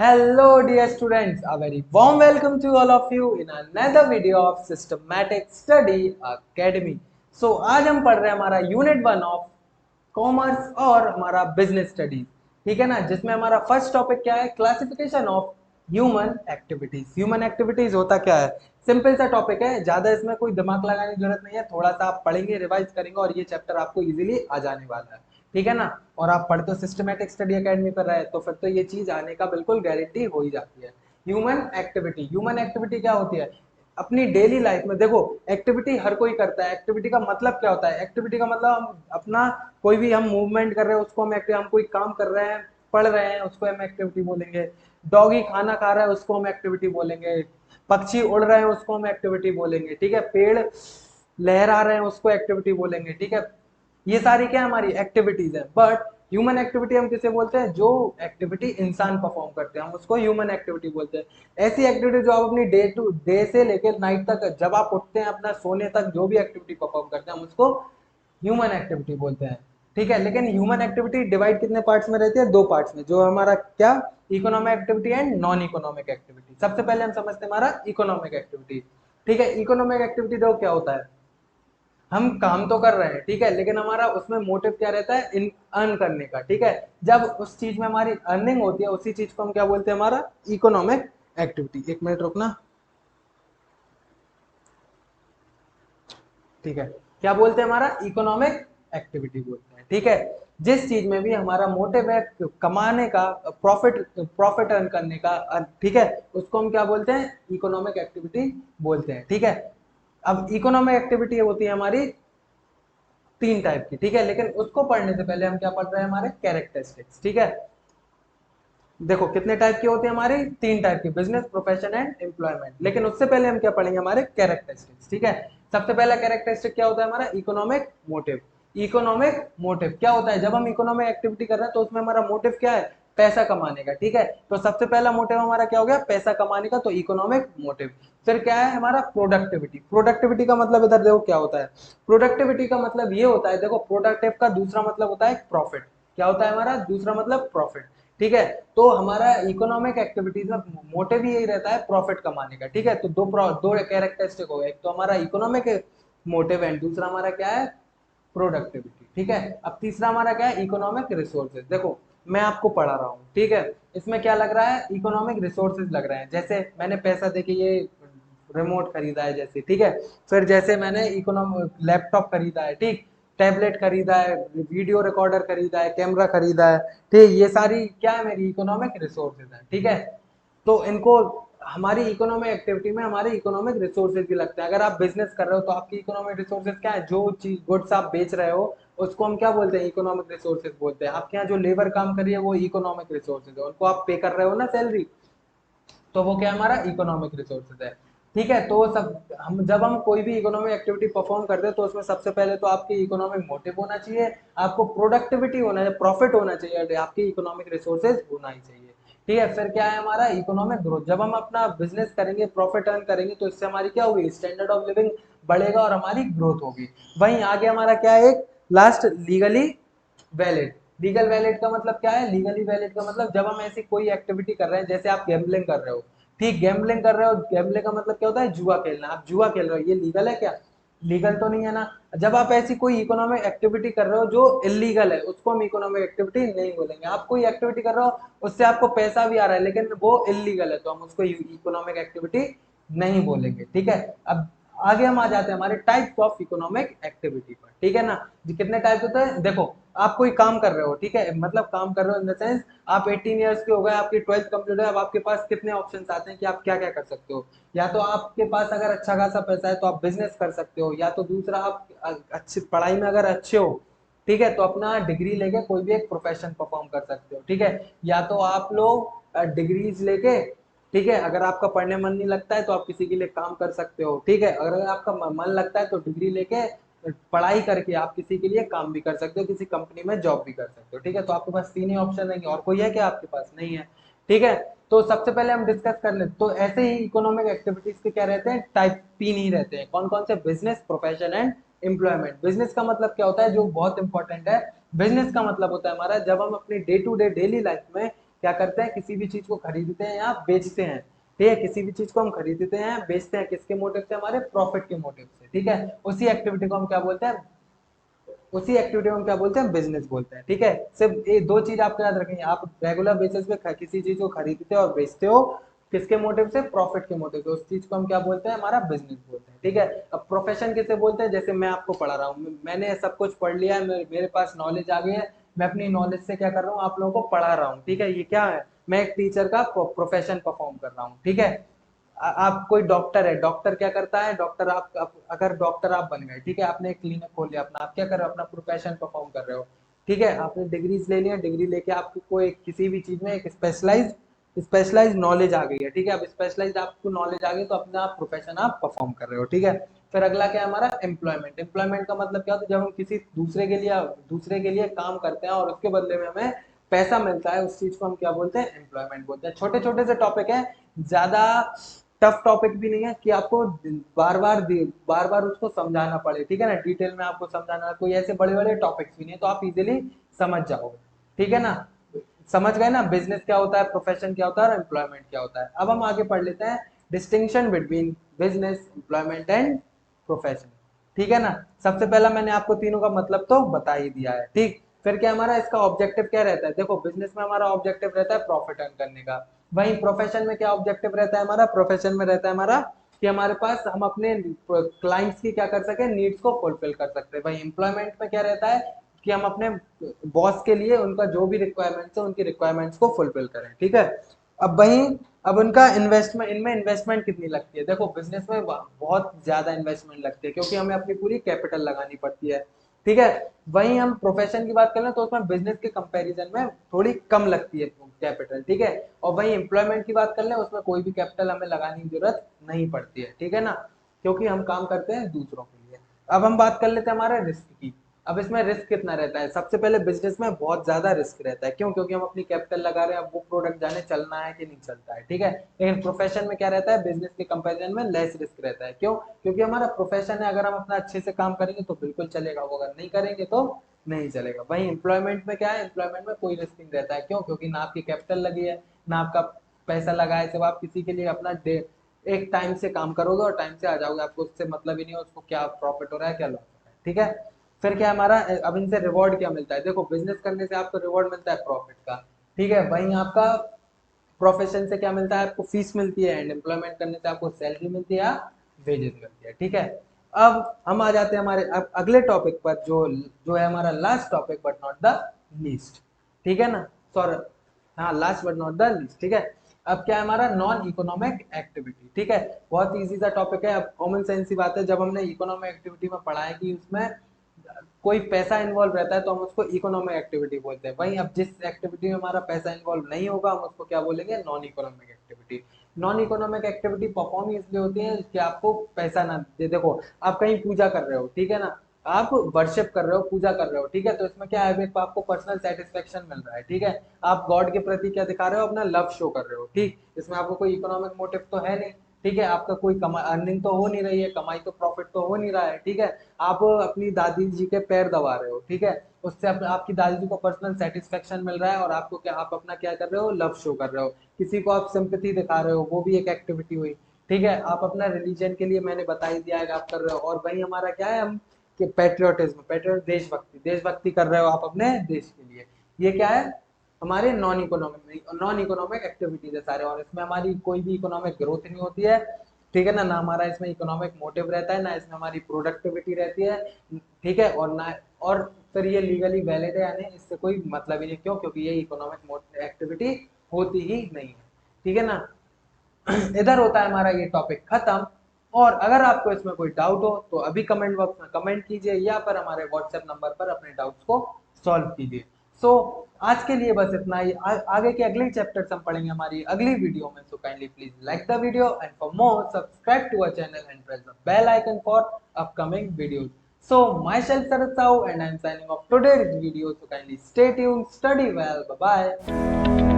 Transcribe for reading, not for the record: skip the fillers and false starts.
Hello dear students, a very warm welcome to all of you in another video of Systematic Study Academy. So आज हम पढ़ रहे हैं हमारा unit 1 of commerce और हमारा बिजनेस स्टडीज, ठीक है ना, जिसमें हमारा फर्स्ट टॉपिक क्या है, classification of human activities. Human activities होता क्या है, सिंपल सा टॉपिक है, ज्यादा इसमें कोई दिमाग लगाने की जरूरत नहीं है, थोड़ा सा आप पढ़ेंगे, रिवाइज करेंगे और ये चैप्टर आपको इजीली आ जाने वाला है, ठीक है ना। और आप पढ़ते हो सिस्टमैटिक स्टडी एकेडमी पर रहे तो फिर तो ये चीज आने का बिल्कुल गारंटी हो ही जाती है। ह्यूमन एक्टिविटी क्या होती है, अपनी डेली लाइफ में देखो, एक्टिविटी हर कोई करता है। एक्टिविटी का मतलब क्या होता है, एक्टिविटी का मतलब हम अपना कोई भी हम मूवमेंट कर रहे हैं उसको हम कोई काम कर रहे हैं, पढ़ रहे हैं, उसको हम एक्टिविटी बोलेंगे। डॉगी खाना खा रहा है उसको हम एक्टिविटी बोलेंगे। पक्षी उड़ रहे हैं उसको हम एक्टिविटी बोलेंगे, ठीक है। पेड़ लहरा रहे हैं उसको एक्टिविटी बोलेंगे, ठीक है। ये सारी क्या हमारी एक्टिविटीज है। बट ह्यूमन एक्टिविटी हम किसे बोलते हैं, जो एक्टिविटी इंसान परफॉर्म करते हैं हम उसको ह्यूमन एक्टिविटी बोलते हैं। ऐसी एक्टिविटी जो आप अपनी डे टू डे से लेकर नाइट तक, जब आप उठते हैं अपना सोने तक जो भी एक्टिविटी परफॉर्म करते हैं हम उसको ह्यूमन एक्टिविटी बोलते हैं, ठीक है। लेकिन ह्यूमन एक्टिविटी डिवाइड कितने पार्ट्स में रहती है, दो पार्ट्स में, जो हमारा क्या, economic activity and non economic activity. सबसे पहले हम समझते हैं हमारा इकोनॉमिक एक्टिविटी, ठीक है। इकोनॉमिक एक्टिविटी देखो क्या होता है, हम काम तो कर रहे हैं, ठीक है, लेकिन हमारा उसमें मोटिव क्या रहता है, इन अर्न करने का, ठीक है। जब उस चीज में हमारी अर्निंग होती है उसी चीज को हम क्या बोलते हैं, हमारा इकोनॉमिक एक्टिविटी। एक मिनट रुकना, ठीक है। क्या बोलते हैं, हमारा इकोनॉमिक एक्टिविटी बोलते हैं, ठीक है। जिस चीज में भी हमारा मोटिव है कमाने का, प्रॉफिट प्रॉफिट अर्न करने का, ठीक है, उसको हम क्या बोलते हैं, इकोनॉमिक एक्टिविटी बोलते हैं, ठीक है। अब इकोनॉमिक एक्टिविटी होती है हमारी तीन टाइप की, ठीक है, लेकिन उसको पढ़ने से पहले हम क्या पढ़ रहे हैं, हमारे कैरेक्टरिस्टिक्स, ठीक है। देखो कितने टाइप की होती है हमारी, तीन टाइप की, बिजनेस, प्रोफेशन एंड एम्प्लॉयमेंट। लेकिन उससे पहले हम क्या पढ़ेंगे, हमारे कैरेक्टरिस्टिक्स, ठीक है। सबसे पहला कैरेक्टरिस्टिक क्या होता है हमारा, इकोनॉमिक मोटिव। इकोनॉमिक मोटिव क्या होता है, जब हम इकोनॉमिक एक्टिविटी कर रहे हैं तो उसमें हमारा मोटिव क्या है, पैसा कमाने का, ठीक है। तो सबसे पहला मोटिव हमारा क्या हो गया, पैसा कमाने का, तो इकोनॉमिक मोटिव। फिर क्या है हमारा, प्रोडक्टिविटी। प्रोडक्टिविटी का मतलब इधर देखो क्या होता है, प्रोडक्टिविटी का मतलब ये होता है, देखो प्रोडक्टिव का दूसरा मतलब होता है प्रॉफिट। क्या होता है हमारा दूसरा मतलब, प्रॉफिट, ठीक है। तो हमारा इकोनॉमिक एक्टिविटीज में मोटिव ही यही रहता है, प्रॉफिट कमाने का, ठीक है। तो दो कैरेक्टरिस्टिक हो गए, एक तो हमारा इकोनॉमिक मोटिव एंड दूसरा हमारा क्या है, प्रोडक्टिविटी, ठीक है। अब तीसरा हमारा क्या है, इकोनॉमिक रिसोर्सेज। देखो मैं आपको पढ़ा रहा हूँ, ठीक है, इसमें क्या लग रहा है, इकोनॉमिक रिसोर्सेज लग रहे हैं। जैसे मैंने पैसा देके ये रिमोट खरीदा है जैसे, ठीक है। फिर जैसे मैंने इकोनॉमिक लैपटॉप खरीदा है, ठीक, टैबलेट खरीदा है, वीडियो रिकॉर्डर खरीदा है, कैमरा खरीदा है, ठीक, ये सारी क्या है, मेरी इकोनॉमिक रिसोर्सेज है, ठीक है। तो इनको हमारी इकोनॉमिक एक्टिविटी में हमारे इकोनॉमिक रिसोर्सेज भी लगते हैं। अगर आप बिजनेस कर रहे हो तो आपकी इकोनॉमिक रिसोर्सेज क्या है, जो चीज गुड्स आप बेच रहे हो उसको हम क्या बोलते हैं, इकोनॉमिक रिसोर्सेज बोलते हैं। आपके यहाँ जो लेबर काम कर रही है वो इकोनॉमिक रिसोर्सेज है, उनको आप पे कर रहे हो ना सैलरी, तो वो क्या हमारा इकोनॉमिक रिसोर्सेज है, ठीक है। तो सब हम जब हम कोई भी इकोनॉमिक एक्टिविटी परफॉर्म करते हैं तो उसमें सबसे पहले तो आपकी इकोनॉमिक मोटिव होना चाहिए, आपको प्रोडक्टिविटी होना चाहिए, प्रॉफिट होना चाहिए, आपकी इकोनॉमिक रिसोर्सेज होना ही चाहिए, ठीक है। फिर क्या है हमारा इकोनॉमिक ग्रोथ। जब हम अपना बिजनेस करेंगे, प्रॉफिट अर्न करेंगे, तो इससे हमारी क्या होगी, स्टैंडर्ड ऑफ लिविंग बढ़ेगा और हमारी ग्रोथ होगी। वहीं आगे हमारा क्या है, एक last, legally valid. Legal valid का मतलब क्या है, लीगली वैलिड का मतलब जब हम ऐसी कोई एक्टिविटी कर रहे हैं, जैसे आप गैम्बलिंग कर रहे हो, ठीक, गैम्बलिंग कर रहे हो, गैम्बलिंग का मतलब क्या होता है, जुआ खेलना। आप जुआ खेल रहे हो, ये लीगल है क्या, लीगल तो नहीं है ना। जब आप ऐसी कोई इकोनॉमिक एक्टिविटी कर रहे हो जो इलीगल है उसको हम इकोनॉमिक एक्टिविटी नहीं बोलेंगे। आप कोई एक्टिविटी कर रहे हो उससे आपको पैसा भी आ रहा है लेकिन वो इलीगल है तो हम उसको इकोनॉमिक एक्टिविटी नहीं बोलेंगे, ठीक है। अब आगे हम आ जाते हैं हमारे टाइप्स ऑफ इकोनॉमिक एक्टिविटी पर, ठीक है ना। जी, कितने टाइप्स होते हैं, देखो आप कोई काम कर रहे हो, ठीक है, मतलब काम कर रहे हो इन द सेंस आप 18 इयर्स के हो गए, आपकी 12th कंप्लीट है, अब आपके पास कितने ऑप्शंस आते हैं कि आप क्या क्या कर सकते हो। या तो आपके पास अगर अच्छा खासा पैसा है तो आप बिजनेस कर सकते हो, या तो दूसरा आप अच्छी पढ़ाई में अगर अच्छे हो, ठीक है, तो अपना डिग्री लेके कोई भी एक प्रोफेशन परफॉर्म कर सकते हो, ठीक है। या तो आप लोग डिग्रीज लेके, ठीक है, अगर आपका पढ़ने मन नहीं लगता है तो आप किसी के लिए काम कर सकते हो, ठीक है। अगर आपका मन लगता है तो डिग्री लेके पढ़ाई करके आप किसी के लिए काम भी कर सकते हो, किसी कंपनी में जॉब भी कर सकते हो, ठीक है। तो आपके पास तीन ही ऑप्शन रहेंगे, और कोई है क्या आपके पास, नहीं है, ठीक है। तो सबसे पहले हम डिस्कस कर लेते, तो ऐसे ही इकोनॉमिक एक्टिविटीज के क्या रहते हैं, टाइप तीन ही रहते हैं। कौन कौन से, business, profession and employment. Business का मतलब क्या होता है, जो बहुत इंपॉर्टेंट है, बिजनेस का मतलब होता है हमारा जब हम अपनी day to day daily life में क्या करते हैं, किसी भी चीज को खरीदते हैं या बेचते हैं, ठीक है, किसी भी चीज को हम खरीदते हैं बेचते हैं किसके मोटिव से, हमारे प्रॉफिट के मोटिव से, ठीक है, उसी एक्टिविटी को हम क्या बोलते हैं, उसी एक्टिविटी को हम क्या बोलते हैं, बिजनेस बोलते हैं, ठीक है। सिर्फ ये दो चीज आपको याद रखेंगे, आप रेगुलर बेसिस पे किसी चीज को खरीदते हो और बेचते हो किसके मोटिव से, प्रॉफिट के मोटिव से, उस चीज को हम क्या बोलते हैं, हमारा बिजनेस बोलते हैं, ठीक है। अब प्रोफेशन किसे बोलते हैं, जैसे मैं आपको पढ़ा रहा हूँ, मैंने सब कुछ पढ़ लिया है, मेरे पास नॉलेज आ गई है, मैं अपनी नॉलेज से क्या कर रहा हूँ, आप लोगों को पढ़ा रहा हूँ, ठीक है, ये क्या है, मैं एक टीचर का प्रोफेशन परफॉर्म कर रहा हूँ, ठीक है। आप कोई डॉक्टर है, डॉक्टर क्या करता है, डॉक्टर आप अगर डॉक्टर आप बन गए, ठीक है, आपने एक क्लिनिक खोल लिया अपना, आप क्या कर रहे हो, अपना प्रोफेशन परफॉर्म कर रहे हो, ठीक है, आपने डिग्रीज ले लिया, डिग्री लेके आपको एक किसी भी चीज में एक स्पेशलाइज नॉलेज आ गई है, ठीक है, अब स्पेशलाइज आपको नॉलेज आ गई तो अपना आप प्रोफेशन आप परफॉर्म कर रहे हो, ठीक है। फिर अगला क्या है हमारा, एम्प्लॉयमेंट। एम्प्लॉयमेंट का मतलब क्या होता है, जब हम किसी दूसरे के लिए काम करते हैं और उसके बदले में हमें पैसा मिलता है, उस चीज को हम क्या बोलते हैं, एम्प्लॉयमेंट बोलते हैं। छोटे छोटे से टॉपिक है, ज्यादा टफ टॉपिक भी नहीं है कि आपको बार बार उसको समझाना पड़े, ठीक है ना, डिटेल में आपको समझाना, कोई ऐसे बड़े बड़े टॉपिक्स भी नहीं है, तो आप इजीली समझ जाओगे, ठीक है ना, समझ गए ना, बिजनेस क्या होता है, प्रोफेशन क्या होता है और एम्प्लॉयमेंट क्या होता है। अब हम आगे पढ़ लेते हैं distinction between business, employment and profession, ठीक है ना। सबसे पहला मैंने आपको तीनों का मतलब तो बता ही दिया है, ठीक। फिर क्या हमारा इसका ऑब्जेक्टिव क्या रहता है, देखो बिजनेस में हमारा ऑब्जेक्टिव रहता है प्रॉफिट अर्न करने का, वहीं प्रोफेशन में क्या ऑब्जेक्टिव रहता है हमारा, प्रोफेशन में रहता है हमारा कि हमारे पास हम अपने क्लाइंट्स की क्या कर सके, नीड्स को फुलफिल कर सकते हैं। वहीं एम्प्लॉयमेंट में क्या रहता है कि हम अपने बॉस के लिए उनका जो भी रिक्वायरमेंट्स है उनकी रिक्वायरमेंट्स को फुलफिल करें, ठीक है। अब वहीं अब उनका इन्वेस्टमेंट, इनमें इन्वेस्टमेंट कितनी लगती है, देखो बिजनेस में बहुत ज्यादा इन्वेस्टमेंट लगती है क्योंकि हमें अपनी पूरी कैपिटल लगानी पड़ती है, ठीक है। वहीं हम प्रोफेशन की बात करें तो उसमें बिजनेस के कंपैरिजन में थोड़ी कम लगती है कैपिटल, ठीक है। और वहीं एम्प्लॉयमेंट की बात कर लें उसमें कोई भी कैपिटल हमें लगाने की जरूरत नहीं पड़ती है, ठीक है ना, क्योंकि हम काम करते हैं दूसरों के लिए। अब हम बात कर लेते हैं हमारे रिस्क की। अब इसमें रिस्क कितना रहता है, सबसे पहले बिजनेस में बहुत ज्यादा रिस्क रहता है, क्यों, क्योंकि हम अपनी कैपिटल लगा रहे हैं, अब वो प्रोडक्ट जाने चलना है कि नहीं चलता है, ठीक है। लेकिन प्रोफेशन में क्या रहता है, बिजनेस के कंपैरिजन में लेस रिस्क रहता है, क्यों, क्योंकि हमारा प्रोफेशन है, अगर हम अपना अच्छे से काम करेंगे तो बिल्कुल चलेगा, वो अगर नहीं करेंगे तो नहीं चलेगा। वहीं एम्प्लॉयमेंट में क्या है, एम्प्लॉयमेंट में कोई रिस्क नहीं रहता है, क्यों, क्योंकि ना आपकी कैपिटल लगी है ना आपका पैसा लगा है, सिर्फ आप किसी के लिए अपना एक टाइम से काम करोगे और टाइम से आ जाओगे, आपको उससे मतलब ही नहीं है उसको क्या प्रॉफिट हो रहा है क्या लॉस हो रहा है, ठीक है। फिर क्या हमारा, अब इनसे रिवॉर्ड क्या मिलता है, देखो बिजनेस करने से आपको रिवॉर्ड मिलता है प्रॉफिट का, ठीक है। वहीं आपका प्रोफेशन से क्या मिलता है, आपको फीस मिलती है, एंड एम्प्लॉयमेंट करने से आपको सैलरी मिलती है या वेजेस मिलती है, ठीक है। अब हम आ जाते हैं हमारे अगले टॉपिक पर, जो जो है हमारा last topic but not the least, ठीक है ना, सॉरी, हाँ last but not the least, ठीक है। अब क्या है हमारा, नॉन इकोनॉमिक एक्टिविटी, ठीक है, बहुत इजी सा टॉपिक है। अब कॉमन सेंस की बात है, जब हमने इकोनॉमिक एक्टिविटी में पढ़ा है कि उसमें कोई पैसा इन्वॉल्व रहता है तो हम उसको इकोनॉमिक एक्टिविटी बोलते हैं। वहीं अब जिस एक्टिविटी में हमारा पैसा इन्वॉल्व नहीं होगा हम उसको क्या बोलेंगे, non economic activity. Non economic activity perform इसलिए होती है कि आपको पैसा ना दे, देखो आप कहीं पूजा कर रहे हो, ठीक है ना, आप वर्शिप कर रहे हो, पूजा कर रहे हो, ठीक है, तो इसमें क्या है, आपको पर्सनल सेटिस्फेक्शन मिल रहा है, ठीक है, आप गॉड के प्रति क्या दिखा रहे हो, अपना लव शो कर रहे हो, ठीक, इसमें आपको कोई इकोनॉमिक मोटिव तो है नहीं, ठीक है, आपका कोई अर्निंग तो हो नहीं रही है, कमाई तो प्रॉफिट तो हो नहीं रहा है, ठीक है, आप अपनी दादी जी के पैर दबा रहे हो, ठीक है, उससे आपकी दादी जी को पर्सनल सेटिस्फेक्शन मिल रहा है और आपको क्या, आप अपना क्या कर रहे हो, लव शो कर रहे हो, किसी को आप सिंपैथी दिखा रहे हो, वो भी एक एक्टिविटी हुई, ठीक है। आप अपना रिलीजन के लिए मैंने बता ही दिया है आप कर रहे हो। और वही हमारा क्या है, हम कि पेट्रियोटिज्म देशभक्ति देशभक्ति कर रहे हो आप अपने देश के लिए, ये क्या है, हमारे नॉन इकोनॉमिक एक्टिविटीज है सारे, और इसमें हमारी कोई भी इकोनॉमिक ग्रोथ नहीं होती है, ठीक है ना, ना हमारा इसमें इकोनॉमिक मोटिव रहता है, ना इसमें हमारी प्रोडक्टिविटी रहती है, ठीक है, और ना, और फिर ये लीगली वैलिड है या नहीं इससे कोई मतलब ही नहीं, क्यों, क्योंकि ये इकोनॉमिक एक्टिविटी होती ही नहीं है, ठीक है ना। इधर होता है हमारा ये टॉपिक खत्म। और अगर आपको इसमें कोई डाउट हो तो अभी कमेंट बॉक्स में कमेंट कीजिए या फिर हमारे व्हाट्सएप नंबर पर अपने डाउट्स को सॉल्व कीजिए। सो आज के लिए बस इतना ही। आगे के अगले चैप्टर्स हम पढ़ेंगे हमारी अगली वीडियो में। So kindly please like the video and for more subscribe to our channel and press the bell icon for upcoming videos. So myself Sarath Sahu and I am signing off today's video. So kindly stay tuned, study well, bye bye.